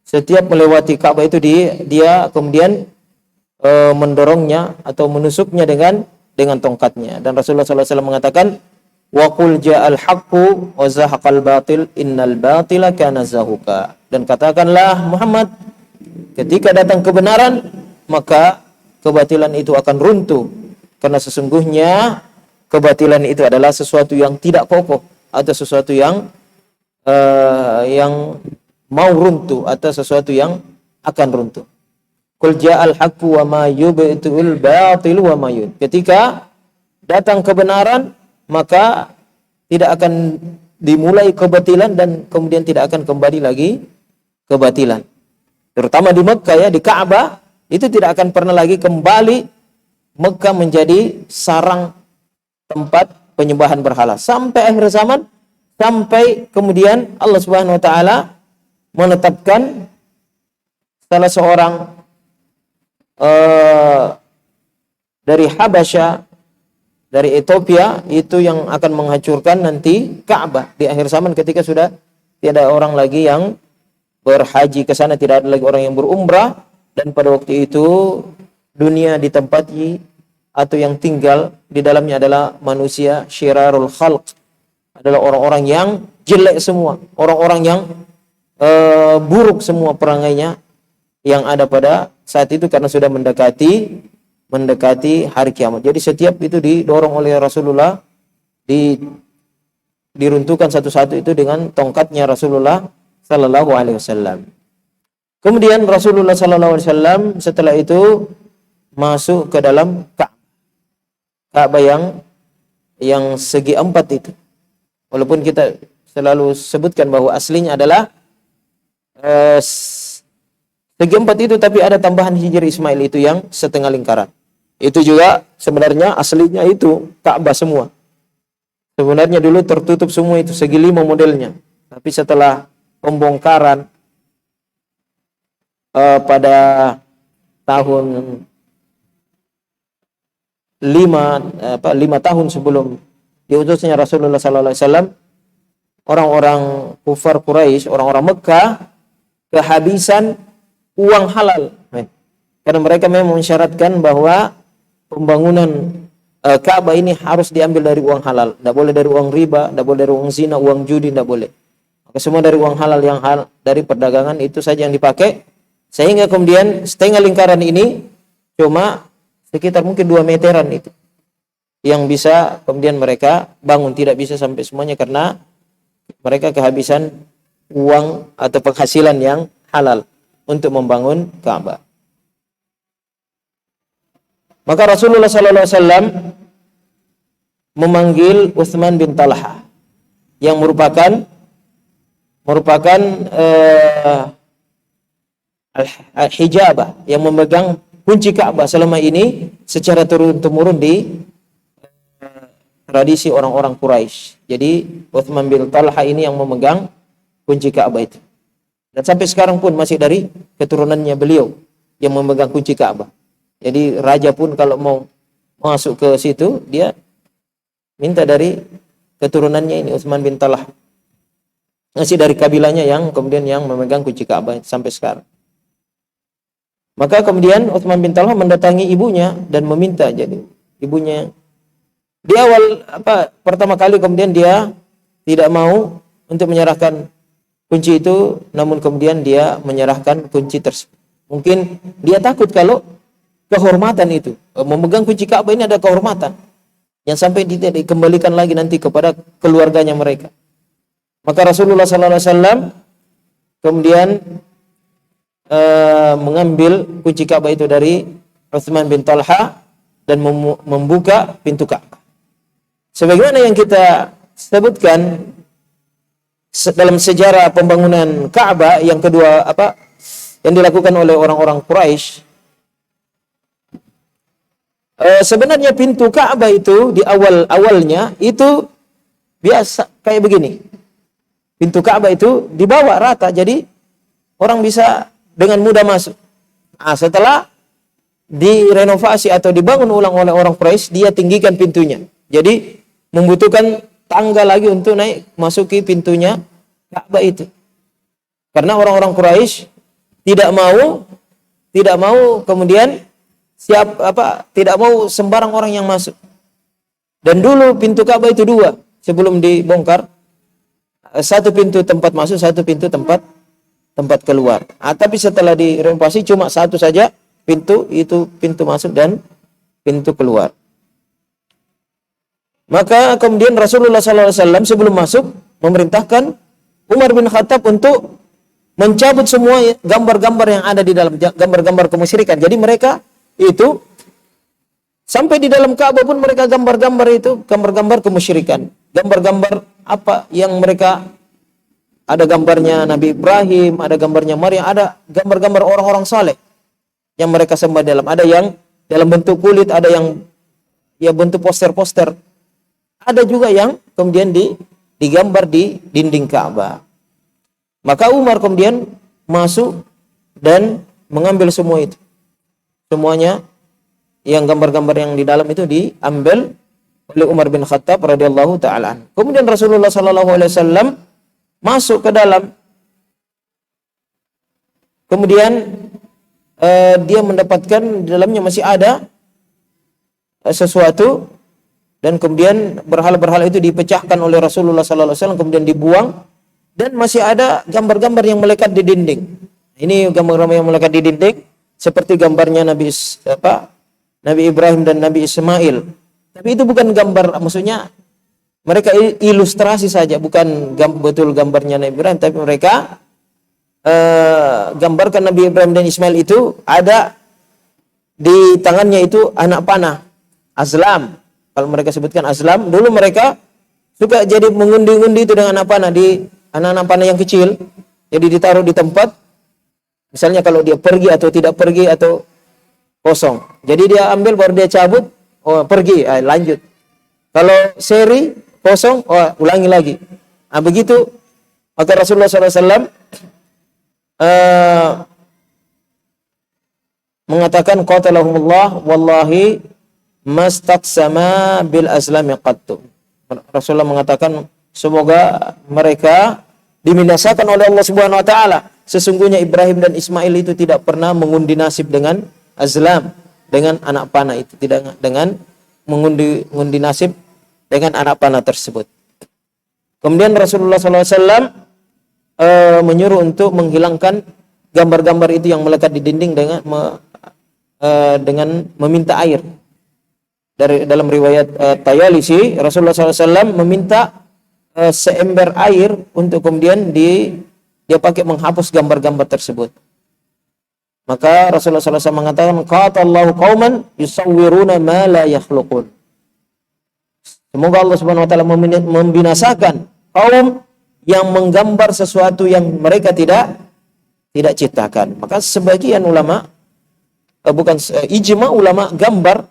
setiap melewati Ka'bah itu dia kemudian mendorongnya atau menusuknya dengan tongkatnya. Dan Rasulullah sallallahu alaihi wasallam mengatakan, wa qul ja'al haqqu wa zahaqal batil innal batila kana zahuqa. Dan katakanlah Muhammad, ketika datang kebenaran maka kebatilan itu akan runtuh, karena sesungguhnya kebatilan itu adalah sesuatu yang tidak kokoh atau sesuatu yang mau runtuh atau sesuatu yang akan runtuh. Qul ja'al haqqu wa ma yubtilul batil wa ma yud. Ketika datang kebenaran maka tidak akan dimulai kebatilan dan kemudian tidak akan kembali lagi kebatilan. Terutama di Mekah ya, di Ka'bah itu tidak akan pernah lagi kembali Mekah menjadi sarang tempat penyembahan berhala sampai akhir zaman, sampai kemudian Allah Subhanahu wa taala menetapkan salah seorang dari Habasyah, dari Ethiopia, itu yang akan menghancurkan nanti Ka'bah di akhir zaman ketika sudah tidak ada orang lagi yang berhaji ke sana, tidak ada lagi orang yang berumrah, dan pada waktu itu dunia ditempati atau yang tinggal di dalamnya adalah manusia syirarul khalq, adalah orang-orang yang jelek semua, orang-orang yang buruk semua perangainya yang ada pada saat itu, karena sudah mendekati hari kiamat. Jadi setiap itu didorong oleh Rasulullah, diruntuhkan satu-satu itu dengan tongkatnya Rasulullah sallallahu alaihi wasallam. Kemudian Rasulullah sallallahu alaihi wasallam setelah itu masuk ke dalam Ka'bah yang segi empat itu. Walaupun kita selalu sebutkan bahwa aslinya adalah segi empat itu, tapi ada tambahan Hijri Ismail itu yang setengah lingkaran. Itu juga sebenarnya aslinya itu Ka'bah semua. Sebenarnya dulu tertutup semua itu, segi lima modelnya. Tapi setelah pembongkaran pada tahun 5 tahun sebelum diutusnya Rasulullah sallallahu alaihi wasallam, orang-orang kufar Quraisy, orang-orang Mekah kehabisan uang halal. Karena mereka memang mensyaratkan bahwa pembangunan Ka'bah ini harus diambil dari uang halal. Tidak boleh dari uang riba, tidak boleh dari uang zina, uang judi, tidak boleh. Maka semua dari uang halal, yang dari perdagangan itu saja yang dipakai. Sehingga kemudian setengah lingkaran ini cuma sekitar mungkin 2 meteran itu yang bisa kemudian mereka bangun, tidak bisa sampai semuanya karena mereka kehabisan uang atau penghasilan yang halal untuk membangun Ka'bah. Maka Rasulullah sallallahu alaihi wasallam memanggil Utsman bin Talha yang merupakan al-hijabah, yang memegang kunci Ka'bah selama ini secara turun-temurun di tradisi orang-orang Quraisy. Jadi Utsman bin Talha ini yang memegang kunci Ka'bah itu. Dan sampai sekarang pun masih dari keturunannya beliau yang memegang kunci Ka'bah. Jadi raja pun kalau mau masuk ke situ, dia minta dari keturunannya ini, Utsman bin Talha. Masih dari kabilahnya yang kemudian yang memegang kunci Ka'bah sampai sekarang. Maka kemudian Utsman bin Talha mendatangi ibunya dan meminta, jadi ibunya di awal pertama kali kemudian dia tidak mau untuk menyerahkan kunci itu, namun kemudian dia menyerahkan kunci tersebut. Mungkin dia takut kalau kehormatan itu, memegang kunci Ka'bah ini ada kehormatan yang sampai tidak dikembalikan lagi nanti kepada keluarganya mereka. Maka Rasulullah SAW kemudian mengambil kunci Ka'bah itu dari Utsman bin Talha, dan membuka pintu Ka'bah. Sebagaimana yang kita sebutkan dalam sejarah pembangunan Ka'bah yang kedua yang dilakukan oleh orang-orang Quraisy. Sebenarnya pintu Ka'bah itu di awalnya itu biasa kayak begini. Pintu Ka'bah itu dibawa rata, jadi orang bisa dengan mudah masuk. Nah, setelah direnovasi atau dibangun ulang oleh orang Quraisy, dia tinggikan pintunya. Jadi membutuhkan tangga lagi untuk naik masuki pintunya Ka'bah itu. Karena orang-orang Quraisy tidak mau kemudian tidak mau sembarang orang yang masuk. Dan dulu pintu Ka'bah itu dua sebelum dibongkar. Satu pintu tempat masuk, satu pintu tempat keluar. Tapi setelah direnovasi cuma satu saja pintu, itu pintu masuk dan pintu keluar. Maka kemudian Rasulullah SAW sebelum masuk memerintahkan Umar bin Khattab untuk mencabut semua gambar-gambar yang ada di dalam, gambar-gambar kemusyrikan. Jadi mereka itu sampai di dalam Ka'bah pun mereka gambar-gambar itu, gambar-gambar kemusyrikan. Gambar-gambar apa yang mereka, ada gambarnya Nabi Ibrahim, ada gambarnya Maryam, ada gambar-gambar orang-orang saleh yang mereka sembah dalam. Ada yang dalam bentuk kulit, ada yang ya bentuk poster-poster. Ada juga yang kemudian digambar di dinding Ka'bah. Maka Umar kemudian masuk dan mengambil semua itu. Semuanya yang gambar-gambar yang di dalam itu diambil oleh Umar bin Khattab radhiyallahu taala. Kemudian Rasulullah sallallahu alaihi wasallam masuk ke dalam. Kemudian dia mendapatkan di dalamnya masih ada sesuatu, dan kemudian berhala-berhala itu dipecahkan oleh Rasulullah sallallahu alaihi wasallam, kemudian dibuang, dan masih ada gambar-gambar yang melekat di dinding. Ini gambar-gambar yang melekat di dinding seperti gambarnya Nabi Ibrahim dan Nabi Ismail. Tapi itu bukan gambar, maksudnya mereka ilustrasi saja, bukan betul gambarnya Nabi Ibrahim, tapi mereka gambarkan Nabi Ibrahim dan Ismail itu ada di tangannya itu anak panah, azlam. Kalau mereka sebutkan azlam, dulu mereka suka jadi mengundi-undi itu dengan anak panah, di anak-anak panah yang kecil. Jadi ditaruh di tempat, misalnya kalau dia pergi atau tidak pergi atau kosong. Jadi dia ambil baru dia cabut, oh pergi, lanjut. Kalau seri kosong, oh ulangi lagi. Nah begitu, maka Rasulullah SAW mengatakan qatalahumullah wallahi mastaqsama bil azlami qattu. Rasulullah mengatakan semoga mereka dibinasakan oleh Allah Subhanahu wa taala. Sesungguhnya Ibrahim dan Ismail itu tidak pernah mengundi nasib dengan azlam, dengan anak panah itu, tidak dengan mengundi nasib dengan anak panah tersebut. Kemudian Rasulullah SAW menyuruh untuk menghilangkan gambar-gambar itu yang melekat di dinding dengan meminta air. Dalam riwayat Tayalisi, Rasulullah SAW meminta seember air untuk kemudian dia pakai menghapus gambar-gambar tersebut. Maka Rasulullah SAW mengatakan, qatallahu qauman yusawwiruna ma la yakhluqun. Semoga Allah Subhanahu wa taala membinasakan kaum yang menggambar sesuatu yang mereka tidak ciptakan. Maka sebagian ulama, ijma ulama, gambar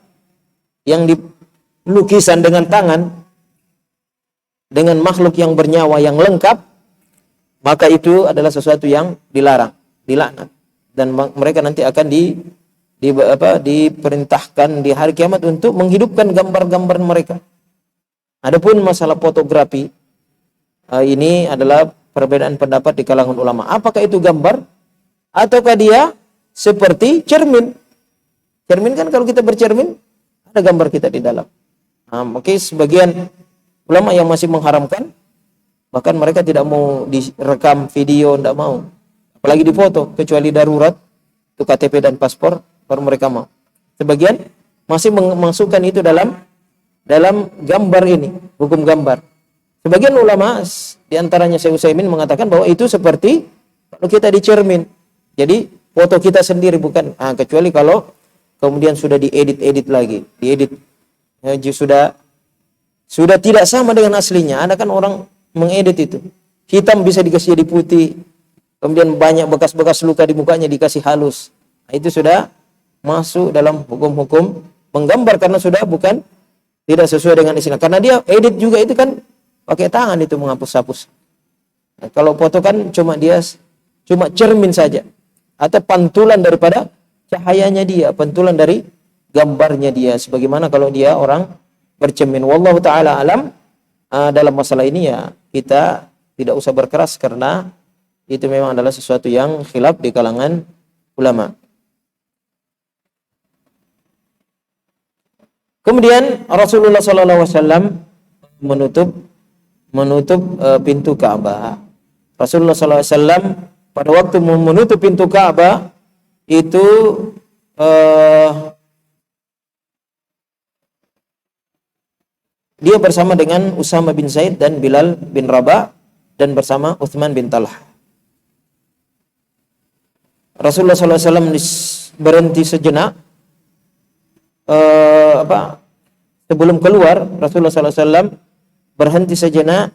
yang dilukisan dengan tangan dengan makhluk yang bernyawa yang lengkap, maka itu adalah sesuatu yang dilarang, dilaknat, dan mereka nanti akan diperintahkan di hari kiamat untuk menghidupkan gambar-gambar mereka. Adapun masalah fotografi, ini adalah perbedaan pendapat di kalangan ulama. Apakah itu gambar ataukah dia seperti cermin? Cermin kan kalau kita bercermin ada gambar kita di dalam. Maka sebagian ulama yang masih mengharamkan, bahkan mereka tidak mau direkam video, tidak mau, apalagi difoto, kecuali darurat itu KTP dan paspor baru mereka mau. Sebagian masih memasukkan itu dalam gambar ini, hukum gambar. Sebagian ulama diantaranya Syekh Utsaimin mengatakan bahwa itu seperti kalau kita di cermin. Jadi foto kita sendiri, bukan kecuali kalau kemudian sudah diedit lagi, diedit. Ya, sudah tidak sama dengan aslinya. Ada kan orang mengedit itu. Hitam bisa dikasih jadi putih. Kemudian banyak bekas-bekas luka di mukanya dikasih halus. Nah, itu sudah masuk dalam hukum-hukum menggambar karena sudah bukan tidak sesuai dengan istilah. Karena dia edit juga itu kan pakai tangan itu menghapus-hapus. Nah, kalau foto kan cuma cermin saja atau pantulan daripada cahayanya dia, pantulan dari gambarnya dia. Sebagaimana kalau dia orang bercermin. Wallahu taala alam. Dalam masalah ini ya kita tidak usah berkeras karena itu memang adalah sesuatu yang khilaf di kalangan ulama. Kemudian Rasulullah SAW menutup pintu Ka'bah. Rasulullah SAW pada waktu menutup pintu Ka'bah itu dia bersama dengan Usama bin Zaid dan Bilal bin Rabah dan bersama Uthman bin Talha. Rasulullah SAW berhenti sejenak. Sebelum keluar Rasulullah SAW berhenti sejenak.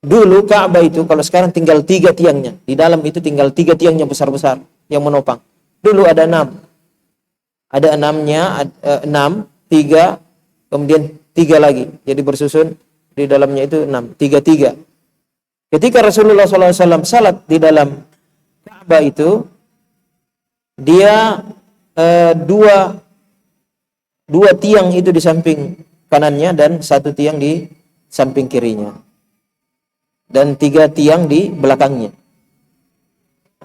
Dulu Ka'bah itu kalau sekarang tinggal 3 tiangnya. Di dalam itu tinggal 3 tiangnya besar-besar yang menopang. Dulu ada 6. Ada 6-nya, 6, 3, kemudian 3 lagi. Jadi bersusun di dalamnya itu 6, 3. Ketika Rasulullah SAW salat di dalam Ka'bah itu, dia dua tiang itu di samping kanannya dan 1 tiang di samping kirinya. Dan 3 tiang di belakangnya.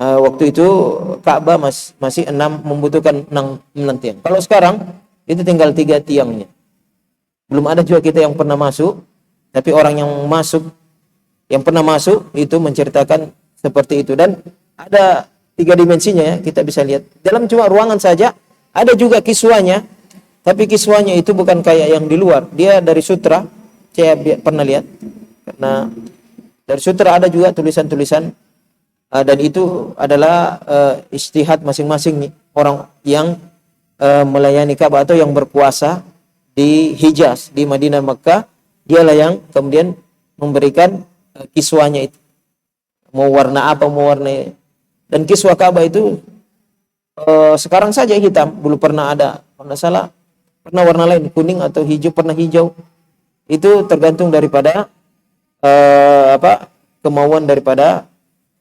Waktu itu Ka'bah masih 6, membutuhkan 6 tiang. Kalau sekarang itu tinggal 3 tiangnya. Belum ada juga kita yang pernah masuk, tapi orang yang pernah masuk itu menceritakan seperti itu. Dan ada 3 dimensinya ya, kita bisa lihat. Dalam cuma ruangan saja, ada juga kiswanya, tapi kiswanya itu bukan kayak yang di luar. Dia dari sutra, saya pernah lihat. Karena dari sutra ada juga tulisan-tulisan, dan itu adalah ijtihad masing-masing orang yang melayani Ka'bah atau yang berpuasa di Hijaz, di Madinah, Mekah. Dialah yang kemudian memberikan kiswanya itu. Mau warna apa, mau warna. Dan kiswa Ka'bah itu sekarang saja hitam, belum pernah ada. Kalau tidak salah, pernah warna lain, kuning atau hijau, pernah hijau. Itu tergantung daripada kemauan daripada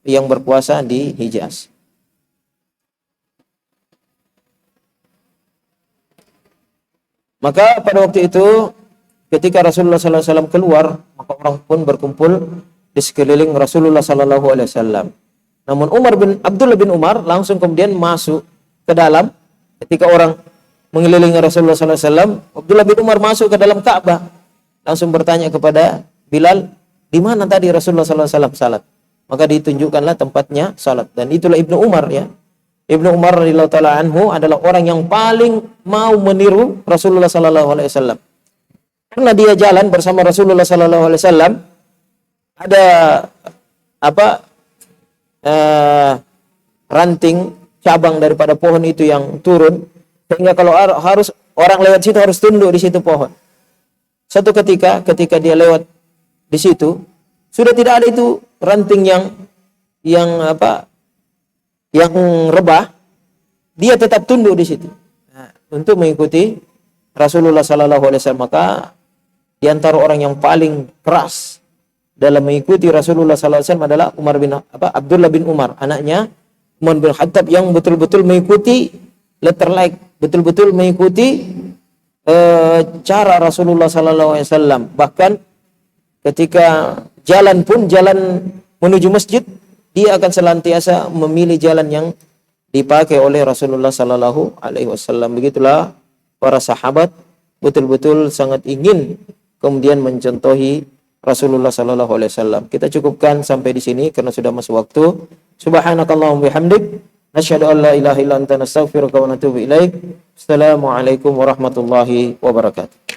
yang berpuasa di Hijaz. Maka pada waktu itu ketika Rasulullah SAW keluar, maka orang pun berkumpul di sekeliling Rasulullah SAW. Namun Abdullah bin Umar langsung kemudian masuk ke dalam. Ketika orang mengelilingi Rasulullah SAW, Abdullah bin Umar masuk ke dalam Ka'bah, langsung bertanya kepada Bilal, di mana tadi Rasulullah SAW salat? Maka ditunjukkanlah tempatnya salat. Dan itulah Ibnu Umar ya. Ibnu Umar radhiyallahu taala anhu adalah orang yang paling mau meniru Rasulullah SAW. Karena dia jalan bersama Rasulullah SAW, ada ranting cabang daripada pohon itu yang turun, sehingga kalau harus orang lewat situ harus tunduk di situ pohon. Satu ketika dia lewat di situ, sudah tidak ada itu ranting yang rebah, dia tetap tunduk di situ untuk mengikuti Rasulullah SAW. Maka di antara orang yang paling keras dalam mengikuti Rasulullah SAW adalah Abdullah bin Umar, anaknya Umar bin Khattab, yang betul-betul mengikuti letter like, betul-betul mengikuti cara Rasulullah SAW. Bahkan ketika jalan menuju masjid, dia akan senantiasa memilih jalan yang dipakai oleh Rasulullah SAW. Begitulah para sahabat betul-betul sangat ingin kemudian mencontohi Rasulullah SAW. Kita cukupkan sampai di sini karena sudah masuk waktu. Subhanakallahumma bihamdik, nasyhadu an la ilaha illa anta, nastaghfiruka wa natubu ilaik. Assalamualaikum warahmatullahi wabarakatuh.